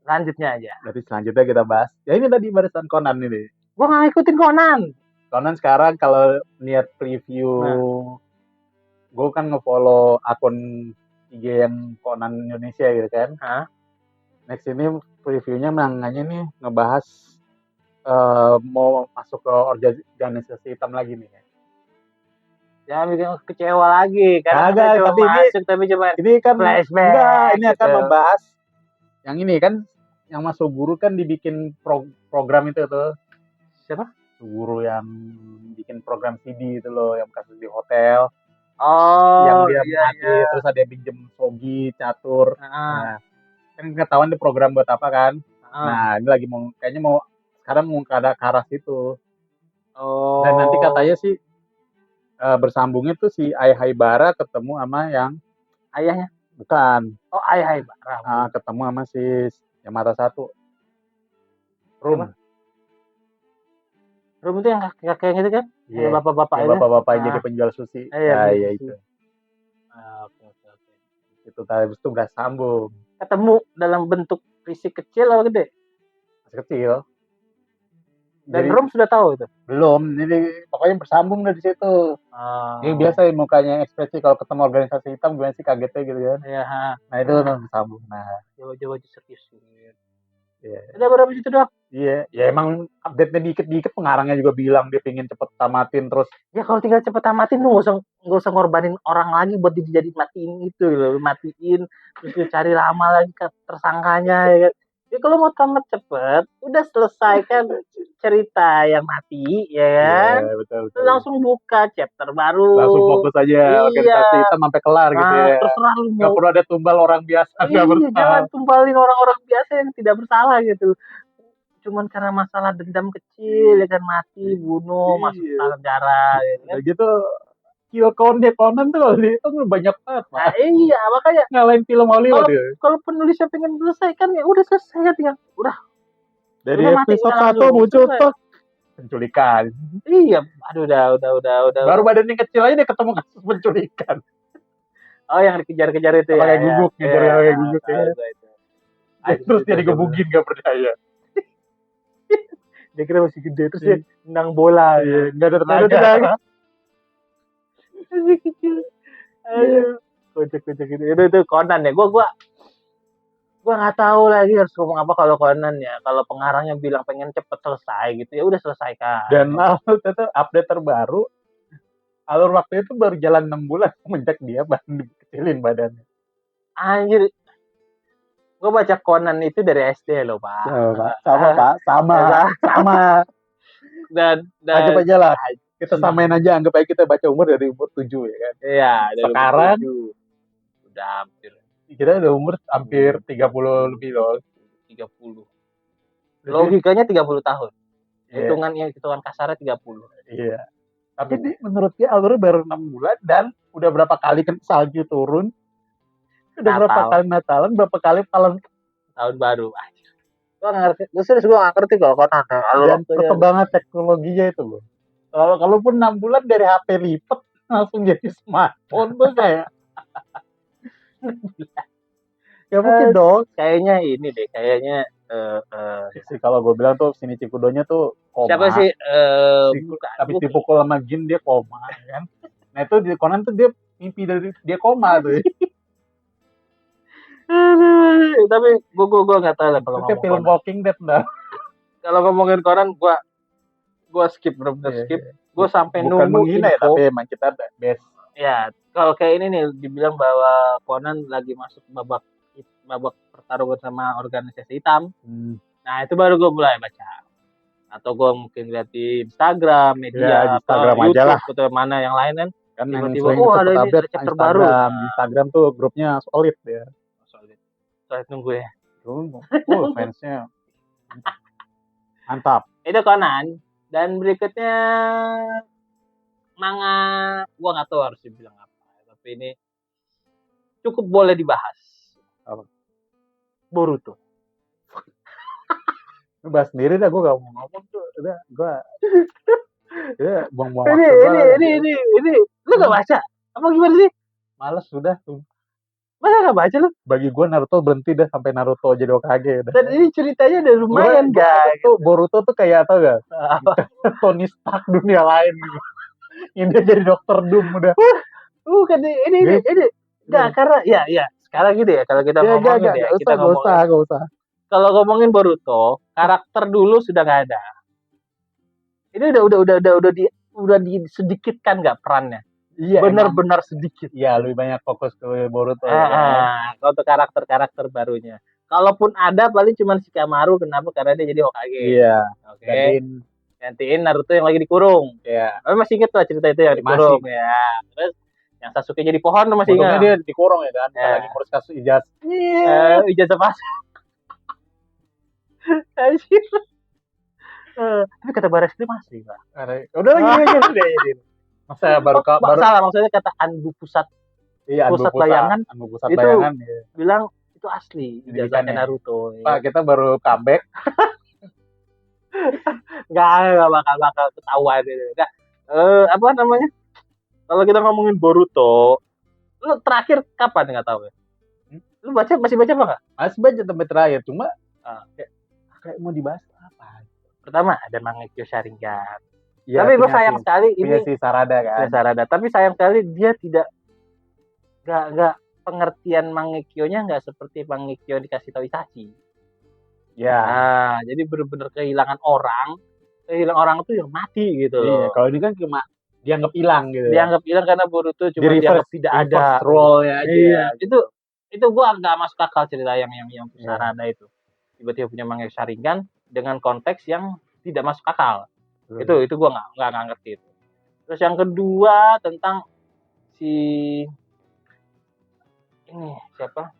Lanjutnya aja. Berarti selanjutnya kita bahas. Ya ini tadi barisan Conan ini. Gua nggak ngikutin Conan. Conan sekarang kalau niat preview, gue kan ngefollow akun IG yang Conan Indonesia gitu kan. Next ini previewnya manganya nih ngebahas mau masuk ke organisasi hitam lagi nih. Jangan bikin kecewa lagi karena Kagak, cuma tapi masuk tapi cuma ini kan flashback. Enggak, ini gitu. akan membahas yang ini kan, yang Mas Suguru kan dibikin program itu tuh. Siapa? Suguru yang bikin program CD itu loh, yang kasus di hotel. Oh, yang dia iya, mati, terus ada yang pinjem sogi, catur. Nah, kan ketahuan di program buat apa kan. Nah, ini lagi mau, kayaknya mau sekarang mau ke arah situ. Oh. Dan nanti katanya sih bersambungnya tuh si Ai Haibara ketemu sama yang ayahnya. Bukan. Oh, Ai Haibara. Ketemu sama si yang mata satu. Rum. Rum itu yang kakek gitu kan? Iya. Bapak-bapak ya, bapak-bapak jadi penjual sushi. Iya itu. Oke. Itu tadi itu nggak sambung. Ketemu dalam bentuk fisik kecil atau gede? Masih kecil. Dan Rum sudah tahu itu? Belum, jadi pokoknya bersambung dari situ. Jadi biasa mukanya ekspresi kalau ketemu organisasi hitam gimana sih kagetnya gitu kan. Iya. Nah itu bersambung. Nah. Jauh-jauh serius. Iya. Udah berapa situ doang? Iya, ya emang update-nya dikit-dikit, pengarangnya juga bilang dia pengen cepet tamatin terus. Ya kalau tinggal cepet tamatin lu nggak usah ngorbanin orang lagi buat jadi matiin itu loh, matiin terus cari lama lagi tersangkanya ya. Ya kalau mau tamat cepet, udah selesaikan cerita yang mati ya kan. Iya, betul. Langsung buka chapter baru. Langsung fokus aja organisasi hitam sampai kelar gitu ya. Terserah lu nggak perlu ada tumbal orang biasa nggak bersalah. Jangan tumbalin orang-orang biasa yang tidak bersalah gitu. Cuman karena masalah dendam kecil ya kan mati, bunuh, masuk penjara ya gitu. Kill Conan tuh itu banyak banget, Pak. Nah, iya, makanya ngalahin film Hollywood ya. Kalau penulisnya pengen selesai kan ya udah selesai ya tinggal. Udah. Dari episode 1 muncul tuh penculikan. Iya, aduh udah. Baru badannya kecil aja dia ketemu kasus penculikan. Oh, yang dikejar-kejar itu ya. Pakai guguk, ngejar pakai guguk ya. Terus dia digebukin gak berdaya. Dia kira masih gede terus dia nendang bola. Iya, enggak ada tenaga. Masih kecil. Ayo. Kocak-kocak gitu. Itu Conan ya. Gua nggak tahu lagi harus ngomong apa kalau Conan ya. Kalau pengarangnya bilang pengen cepet selesai gitu ya udah selesaikan. Dan itu update terbaru, alur waktu itu baru jalan 6 bulan semenjak dia kecilin badannya. Anjir. Gue baca Conan itu dari SD loh, Pak. Sama, Pak. Sama. Dan aja aja lah. Kita samain aja, anggap aja kita baca umur dari umur 7 ya kan. Iya, sekarang udah hampir. Kita udah umur hampir 30 lebih loh. 30. Logikanya 30 tahun. Hitungan kasarnya 30. Iya. Tapi menurut dia alurnya baru 6 bulan dan udah berapa kali kan salju turun. Udah berapa kali Natalan, berapa kali tahun baru. Gue ngerti. Gue gak ngerti kalau Conan. Dan perkembangan teknologinya itu loh. Kalaupun 6 bulan dari HP lipat langsung jadi smartphone tuh kayak ya mungkin dong. Kayaknya ini deh, sih kalau gue bilang tuh Shinichi Kudonya tuh koma. Siapa sih? Habis dipukul sama Jin dia koma kan. Nah itu di Conan tuh dia mimpi dari dia koma tuh. Tapi gue nggak tahu lah kalau ngomong film Conan. Walking Dead dah. Kalau ngomongin Conan gue skip bener-bener skip. Gue sampai bukan nunggu menghina ya, tapi emang kita best. Ya, kalau kayak ini nih dibilang bahwa Conan lagi masuk babak pertarungan sama organisasi hitam. Nah, itu baru gue mulai baca. Atau gue mungkin lihat di Instagram, media, di Instagram YouTube, aja lah. atau mana yang lain kan. Kan tiba-tiba ada ini chapter baru. Di Instagram tuh grupnya solid ya. Solid nunggu ya. Fansnya mantap. Itu Conan. Dan berikutnya manga, gua nggak tahu harus dibilang apa, tapi ini cukup boleh dibahas. Apa? Boruto. Bahas sendiri dah, gua gak mau ngomong tuh. Udah, gua buang-buang waktu. Ini, lu gak baca? Apa gimana sih? Males sudah tuh. Masa nggak baca lu? Bagi gue Naruto berhenti dah sampai Naruto jadi Hokage. Dan ini ceritanya udah lumayan guys. Boruto tuh kayak apa gak? Tony Stark dunia lain gitu. Ini dia jadi Dokter Doom udah. Bukan ini. Enggak, karena ya sekarang gitu ya kalau kita ngomongin ya, kita ngomongin. Gak usah. Kalau ngomongin Boruto, karakter dulu sudah nggak ada. Ini udah disedikitkan nggak perannya? Iya. Benar-benar sedikit. Iya, lebih banyak fokus ke Boruto. Kalau untuk karakter barunya. Kalaupun ada paling cuma Shikamaru, kenapa? Karena dia jadi Hokage. Iya. Oke. Gantiin Naruto yang lagi dikurung. Iya. Tapi masih inget lah cerita itu yang dikurung ya. Terus yang Sasuke jadi pohon tuh masih ingat. Dia dikurung ya kan, lagi ngurus kasus ijazah. Ijazah pas. Anjir. Tapi kata Baris itu masih, Pak. Udah lagi. Masa baru salah maksudnya kata Anbu Pusat. Iya, Pusat Bayangan. Anbu Pusat Bayangan ya. Bilang itu asli ijazahnya Naruto. Pak, kita baru comeback. Enggak bakal ketahuan gitu. Nah, apa namanya? Kalau kita ngomongin Boruto, lu terakhir kapan enggak tahu ya? Lu masih baca apa enggak? Masih baca sampai terakhir, cuma kayak mau dibahas apa? Pertama ada Mangekyo Sharingan. Ya, tapi gue sayang sekali ini si Sarada kan. Sarada. Tapi sayang sekali dia tidak enggak pengertian Mangekyo-nya enggak seperti Mangekyo dikasih tahu Itachi. Ya. Nah, jadi benar-benar kehilangan orang itu yang mati gitu loh. Iya, kalau ini kan cuma dianggap hilang gitu. Dianggap hilang karena Boruto cuma dianggap tidak ada. Role ya aja. Iya, itu gua enggak masuk akal cerita yang Sarada itu. Tiba-tiba punya Mangekyo Sharingan dengan konteks yang tidak masuk akal. Itu gua enggak ngerti itu. Terus yang kedua tentang si ini siapa?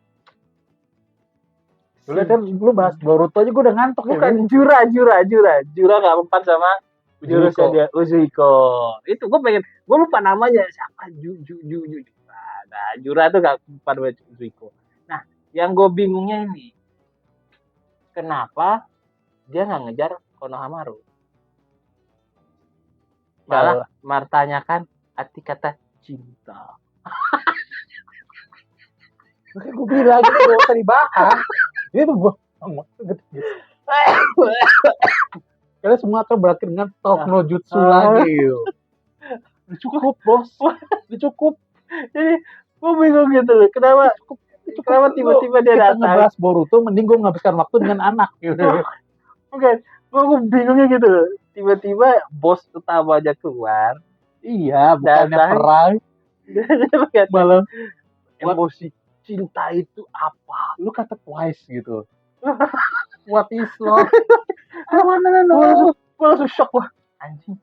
Lu bahas Boruto aja gue udah ngantuk. Bukan ya, Jura nggak mempan sama jurusnya dia Uzuiko. Itu gue lupa namanya siapa nah Jura tuh nggak mempan sama Uzuiko. Nah yang gue bingungnya ini kenapa dia nggak ngejar Konohamaru, malah mertanyakan arti kata cinta. Makanya gue bilang gitu gak usah dibahas. Itu kalian semua akan berakhir dengan talk no jutsu lagi. Cukup bos, cukup. Jadi gue bingung gitu loh. Kenapa tiba-tiba dia datang? Kita ngebahas Boruto, mending gue menghabiskan waktu dengan anak. Gitu. Bukan, gue bingungnya gitu loh. Tiba-tiba bos utamanya keluar. Iya, bukannya perang. Malah emosi. Cinta itu apa? Lu kata twice gitu. What is love? Gue langsung shock wah. Anjing.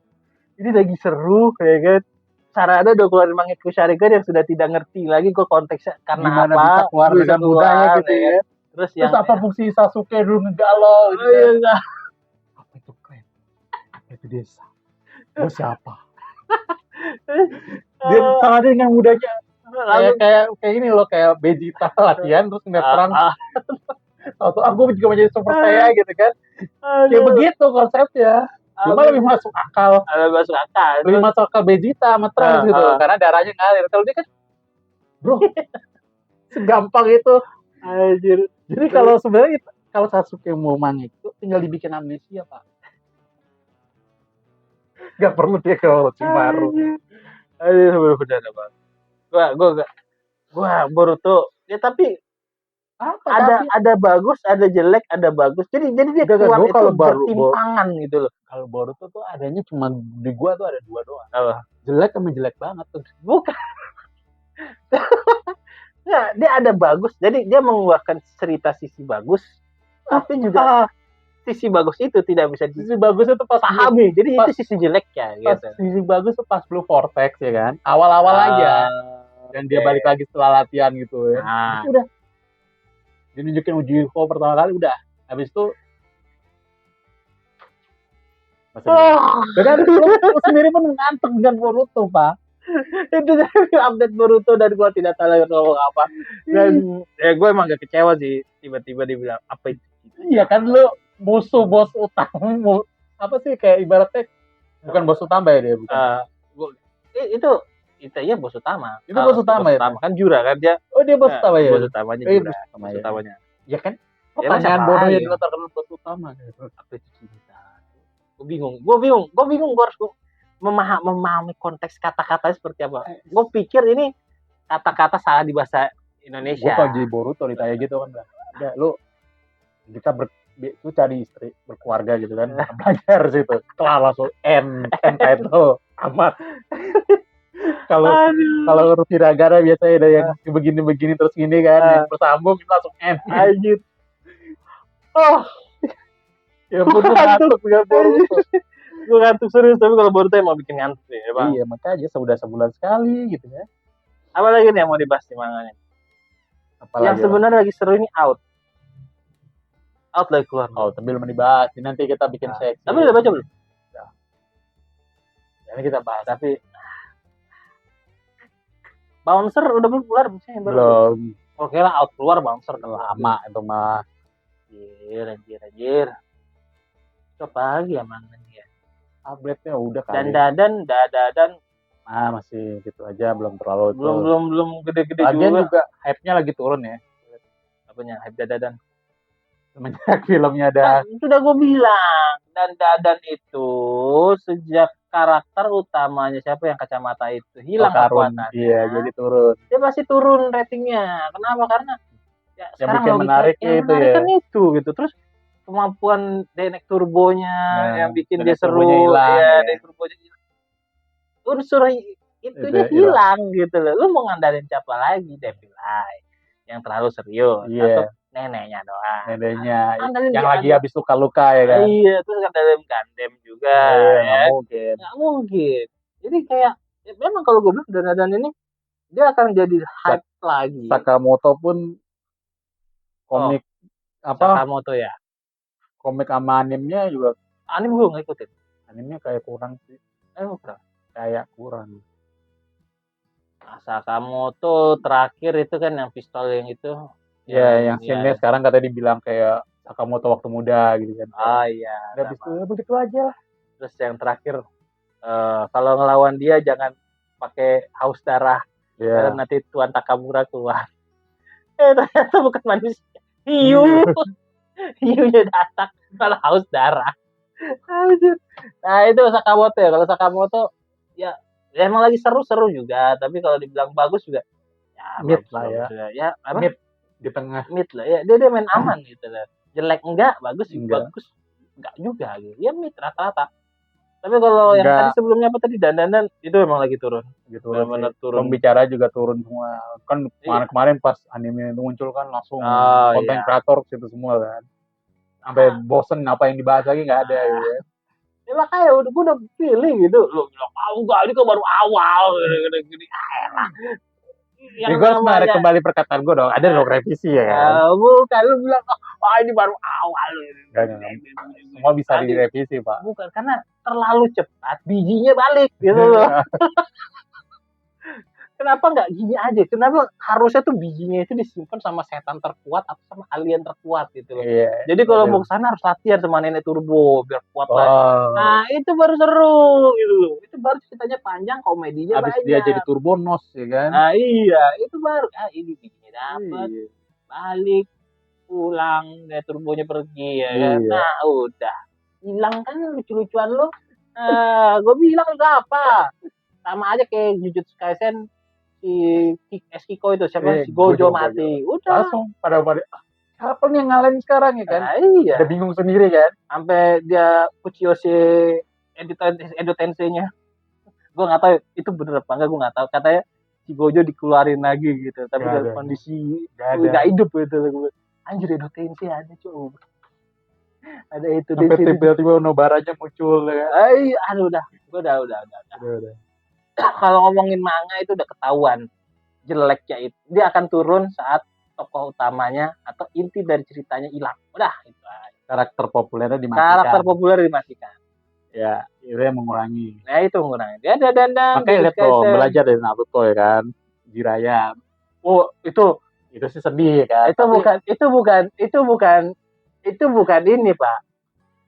Ini lagi seru kayak kan. Sarada udah keluar Mangekyo Sharingan yang sudah tidak ngerti lagi gue konteksnya karena gimana apa. Bisa keluar dengan mudahnya gitu ya. Terus apa fungsi Sasuke dulu ngegalau gitu. Iya. Apa itu klan? Apa itu desa? Gue siapa? Dia sama dengan mudahnya. Kayak ini loh, kayak Vegeta latihan terus ngeliat perang. Aku juga menjadi super saya gitu kan. Kayak begitu konsepnya. Cuma lebih masuk akal. Lebih masuk akal Vegeta sama Trunks gitu. Karena darahnya ngalir. Kalau dia kan bro segampang itu. Anjir. Jadi kalau sebenarnya kalau Sasuke mau Mangekyo tinggal dibikin amnesia, Pak. Gak perlu dia ke Orochimaru. Aduh benar Bang. Gua Boruto ya tapi ada bagus, ada jelek, ada bagus. Jadi dia keluar itu kalau bertimpangan gitu loh. Kalau Boruto tuh adanya cuma di gua tuh ada 2 doang. Apa? Jelek sama jelek banget tuh. Bukan. Nah, dia ada bagus. Jadi dia mengeluarkan cerita sisi bagus, tapi juga sisi bagus itu tidak bisa sisi bagus itu pas pahami. Jadi itu sisi jeleknya gitu. Sisi bagus itu pas Blue Vortex ya kan. Awal-awal aja. Dan dia balik lagi setelah latihan gitu ya. Udah. Dia nunjukin Ujuiko pertama kali udah. Habis itu dan lu sendiri pun ngantuk dengan Boruto, Pak. Itu dari update Boruto dan gue tidak tahu lagi ngomong apa. Dan gue emang gak kecewa sih tiba-tiba dibilang apa itu. Iya kan lu musuh bos utama apa sih kayak ibaratnya bukan bos utama ya dia bukan. Itu ya bos utama. Itu bos utama ya. Kan Jura kan dia. Oh dia bos utama ya? Bos utamanya juga. Bos utamanya. Ya kan? Pertanyaan bodoh yang dilontarkan bos utama. Apa itu cinta? Gue bingung. Gue harus memahami konteks kata-katanya seperti apa. Gue pikir ini kata-kata salah di bahasa Indonesia. Gue kalau jadi Boruto ditanya gitu kan, udah lu cari istri berkeluarga gitu kan, belajar situ, kelar langsung end title amat. Kalau huruf hiragana biasanya ada yang begini terus gini kan, bersambung itu langsung end. Anjir. Ya pun ngantuk gak Boruto. Gue ngantuk serius, tapi kalau Boruto emang bikin ngantuk ya bang. Iya makanya sebulan sekali gitu ya. Apa lagi nih yang mau dibahas di manganya? Yang sebenarnya lagi seru ini Out lagi keluar. Tapi belum dibahas. Nanti kita bikin seksi. Tapi udah baca belum? Ya. Ini kita bahas. Tapi Bouncer udah belum keluar misalnya? Belum. Oke lah Out keluar Bouncer lama itu mah. Anjir. Apa lagi ya manganya? Update-nya udah kali. Dadan. Masih gitu aja, belum terlalu belum gede-gede lagian juga hype-nya lagi turun ya. Apanya? Hype Dadan. Semenjak filmnya ada. Sudah gue bilang, dan Dadan itu sejak karakter utamanya siapa yang kacamata itu hilang kekuatannya. Iya, jadi turun. Dia pasti turun ratingnya. Kenapa? Karena ya, yang bikin menariknya itu ya. Kan itu gitu. Terus kemampuan Denek Turbonya yang bikin dia seru hilang, ya. Denek Turbonya hilang. Unsur itunya hilang gitu loh. Lu mau ngandalin siapa lagi? Devil-Eye yang terlalu serius atau neneknya doang. Neneknya yang lagi habis luka-luka ya kan. Iya, terus ngandalin Gundam juga. Nggak mungkin. Jadi kayak memang kalau gue bilang Dadan ini dia akan jadi hype lagi. Sakamoto pun komik Sakamoto ya. Komik sama animenya juga. Anime gue nggak ikutin. Animenya kayak kurang sih. Kurang. Sakamoto terakhir itu kan yang pistol yang itu. Ya, yang scene sekarang katanya dibilang kayak Sakamoto waktu muda gitu kan. Iya. Udah begitu aja lah. Terus yang terakhir kalau ngelawan dia jangan pakai haus darah. Karena nanti Tuan Takamura keluar. Ternyata bukan manusia. Hiunya datang malah haus darah. Nah itu Sakamoto ya. Kalau Sakamoto ya emang lagi seru juga, tapi kalau dibilang bagus juga ya mid lah ya. Ya mid di tengah. Mid lah ya. Dia main aman gitu lah. Jelek enggak, bagus enggak juga gitu. Ya mid rata-rata. Tapi kalau yang tadi sebelumnya apa tadi Dandanan itu emang lagi turun. Benar-benar turun. Pembicara juga turun semua. Kan kemarin pas anime itu muncul kan langsung konten kreator gitu semua kan. Sampai bosen apa yang dibahas lagi nggak ada gitu ya. Ya makanya gue udah feeling gitu. Lo bilang, enggak, ini kan baru awal. Gini. Gue harus menarik kembali perkataan gue dong. Ada dong revisi ya kan? Bukan, lu bilang, ini baru awal. Semua bisa direvisi, Pak. Bukan, karena terlalu cepat, bijinya balik gitu loh. Kenapa nggak gini aja? Kenapa harusnya tuh bijinya itu disimpan sama setan terkuat atau sama alien terkuat gitu loh. Jadi kalau mau kesana harus latihan sama nenek turbo biar kuat lagi. Nah itu baru seru gitu loh. Itu baru ceritanya panjang, komedinya abis banyak. Dia jadi turbonos ya kan. Nah iya, itu baru ini bijinya dapat, balik, pulang, nenek turbonya pergi ya kan. Nah udah, hilang kan lucu-lucuan lo. Gue bilang nggak apa. Sama aja kayak Jujutsu Kaisen si Kiko itu siapa si Gojo mati. Udah langsung pada siapa nih yang ngalahin sekarang ya kan? Iya. Udah bingung sendiri kan? Sampai dia Kuchiyose Edo Tensei-nya. Gue nggak tahu itu bener apa enggak, gue nggak tahu. Katanya si Gojo dikeluarin lagi gitu, tapi dalam kondisi nggak hidup gitu. Anjir Edo Tensei ada cuy. Ada itu sampai tiba-tiba Nobaranya muncul ya. Udah. Kalau ngomongin manga itu udah ketahuan jeleknya itu. Dia akan turun saat tokoh utamanya atau inti dari ceritanya hilang. Udah itu aja. Karakter populer dimatikan. Ya, itu yang mengurangi. Nah, itu mengurangi. Dia ada dandan. Makanya lihat tuh, belajar dari Naruto ya kan. Jiraiya. Oh, itu sih sedih kan. Itu bukan ini, Pak.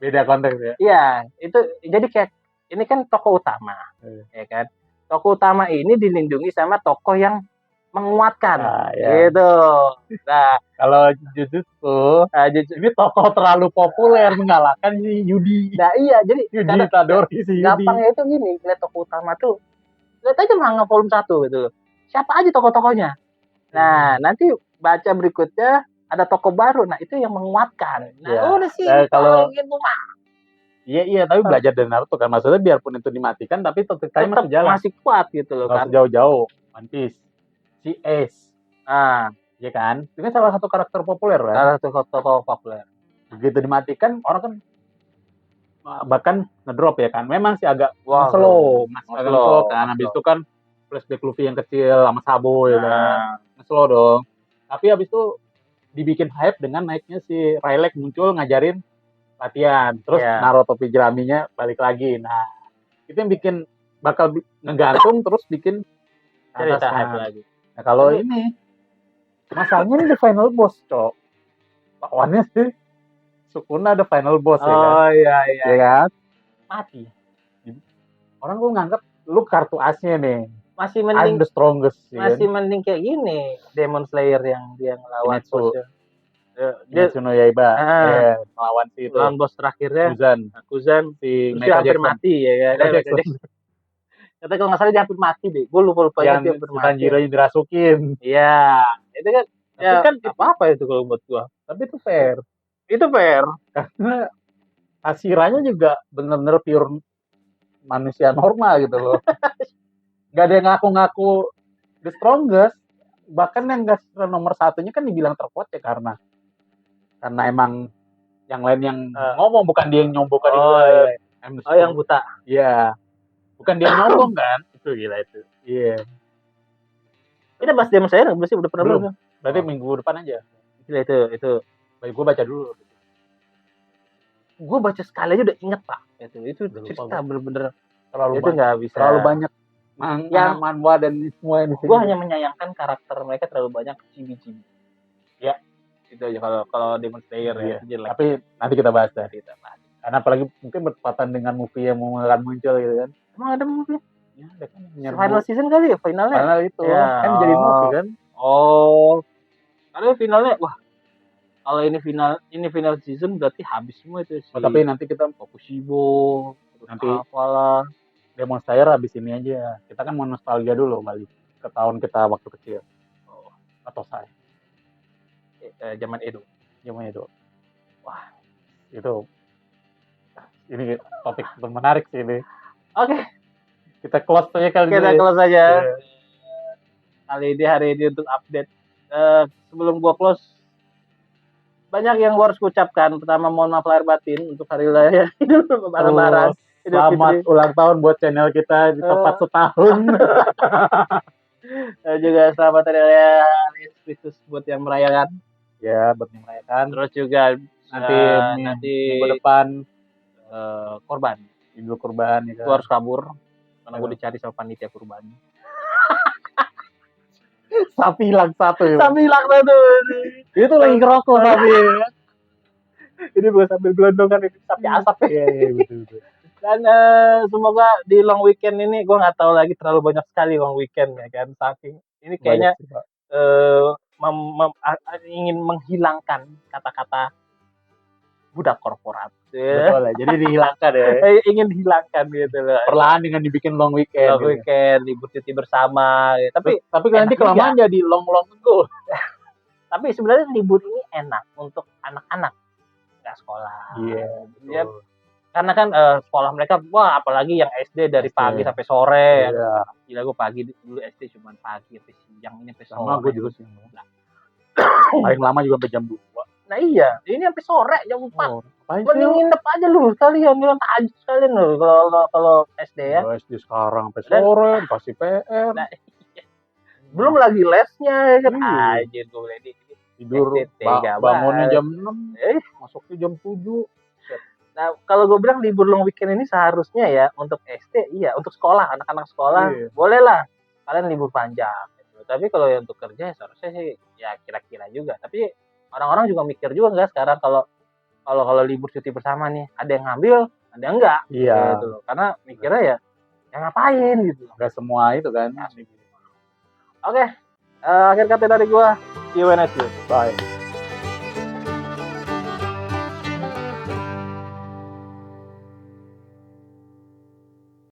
Beda konteks ya. Iya, itu jadi kayak ini kan tokoh utama. Ya kan? Tokoh utama ini dilindungi sama tokoh yang menguatkan. Nah, ya. Gitu. Nah, kalau Jujutsu ini tokoh terlalu populer mengalahkan si Yudi. Nah iya, jadi Yudi Itadori si Yudi. gampangnya itu gini, lihat tokoh utama tuh, lihat aja manga volume 1 gitu. Siapa aja tokoh-tokohnya. Nah, nanti baca berikutnya ada tokoh baru. Nah, itu yang menguatkan. Nah, Ya. udah sih Kalau gitu mah. Iya, tapi belajar dari Naruto kan maksudnya biarpun itu dimatikan tapi tetap masih jalan. Masih kuat gitu loh kan. Jauh-jauh. One Piece. Si Ace. Nah, iya kan? Itu kan salah satu karakter populer kan? salah satu tokoh populer. Begitu dimatikan orang kan bahkan ngedrop ya kan. Memang sih agak slow kan. Habis itu kan flashback Luffy yang kecil sama Sabo ya kan. Slow dong. Tapi habis itu dibikin hype dengan naiknya si Rayleigh muncul ngajarin latihan. Terus Naruto topi jeraminya balik lagi. Nah, itu yang bikin bakal ngegantung terus bikin cerita hype lagi. Nah, kalau ini masalahnya ini the final boss, Cok. Lawannya sih Sukuna ada final boss ya kan. Oh iya. Ya kan? Mati. Orang gue nganggap lu kartu asnya nih. Masih mending I'm the strongest. Masih mending kayak gini Demon Slayer yang dia ngelawan bosnya. Kimetsu no Yaiba. Melawan si itu. Lawan bos terakhirnya Kuzan si Michael hampir mati ya kan. Kata kalau nggak salah dia hampir mati deh. Gue lupa yang dia hampir mati. Tanjiro yang dirasukin. Iya. Itu kan ya kan apa itu kalau buat gua. Tapi itu fair. Itu fair. Karena Hashiranya juga bener-bener pure manusia normal gitu loh. Gak ada yang ngaku-ngaku the strongest. Bahkan yang gak nomor satunya kan dibilang terkuat ya karena emang yang lain yang ngomong, bukan dia yang nyombongkan itu. Yang buta. Iya. Bukan dia yang nyombong kan? Itu gila itu. Iya. Kita bahas Demon Slayer belum sih? Udah pernah belum? Berarti minggu depan aja. Gila itu. Baik, gue baca dulu. Gue baca sekali aja udah inget Pak. Itu cerita bener-bener terlalu itu nggak bisa. Terlalu banyak manhwa dan semua ini. Gue hanya menyayangkan karakter mereka terlalu banyak cibi-cibi. Ya, itu aja kalau Demon Slayer ya. Tapi nanti kita bahas dah. Karena apalagi mungkin bertepatan dengan movie yang mau akan muncul gitu kan. Emang ada movie? Ya, ada kan. Final season kali ya finalnya? Final itu. Ya. Kan jadi movie kan. Oh. Karena finalnya wah. Kalau ini final season berarti habis semua itu sih. Tapi nanti kita Fokushibo, nanti apalah. Demon Slayer habis ini aja. Kita kan mau nostalgia dulu balik ke tahun kita waktu kecil. Atau saya. Zaman Edo. Wah, itu ini topik menarik sih ini. Oke. Kita close aja kali ini. Kita close aja. Hari ini untuk update. Sebelum gua close, banyak yang gua harus ucapkan. Pertama, mohon maaf lahir batin untuk hari raya Idul Lebaran. Selamat ulang tahun buat channel kita di tepat setahun. Juga selamat hari raya Yesus Kristus buat yang merayakan. Ya, buat yang merayakan. Terus juga nanti minggu depan korban. Idul Kurban ya kan. Gue harus kabur karena gue dicari sama panitia kurban. Sapi hilang satu. Itu lagi ngerokok sapi. Ini bukan sambil gelondongan, ini sapi asap ya. Betul. Dan semoga di long weekend ini gue nggak tahu lagi terlalu banyak sekali long weekend ya kan. Saking ini kayaknya ingin menghilangkan kata-kata budak korporat. Betul lah. Jadi dihilangkan ya. Ingin dihilangkan gitu loh. Perlahan dengan dibikin long weekend. Long weekend, libur cuti bersama. Gitu. Tapi nanti kelamaan jadi long ago. Tapi sebenarnya libur ini enak untuk anak-anak nggak sekolah. Iya. Ya, karena kan sekolah mereka, wah apalagi yang SD dari pagi sampai sore. Iya. Gila gue pagi dulu SD cuma pagi sampai siang, ini sampai sore. Sama gue juga sih. Paling lama juga sampai jam 2. Nah iya, ini sampai sore jam 4. Mending nginep aja lu sekalian, bilang tahajud sekalian lu kalau SD ya. SD sekarang sampai sore, kasih PR. Nah, belum lagi lesnya ya kan. Anjir gue bilang tidur bangunnya jam 6, masuknya jam 7. Nah, kalau gue bilang libur long weekend ini seharusnya ya untuk SD, iya, untuk sekolah, anak-anak sekolah, boleh lah kalian libur panjang. Gitu. Tapi kalau yang untuk kerja seharusnya sih ya kira-kira juga. Tapi orang-orang juga mikir juga nggak sekarang kalau libur cuti bersama nih, ada yang ngambil, ada yang enggak. Iya. Gitu loh. Karena mikirnya ya ngapain gitu. Enggak semua itu kan. Oke. Akhir kata dari gua, see you when I see you. Bye.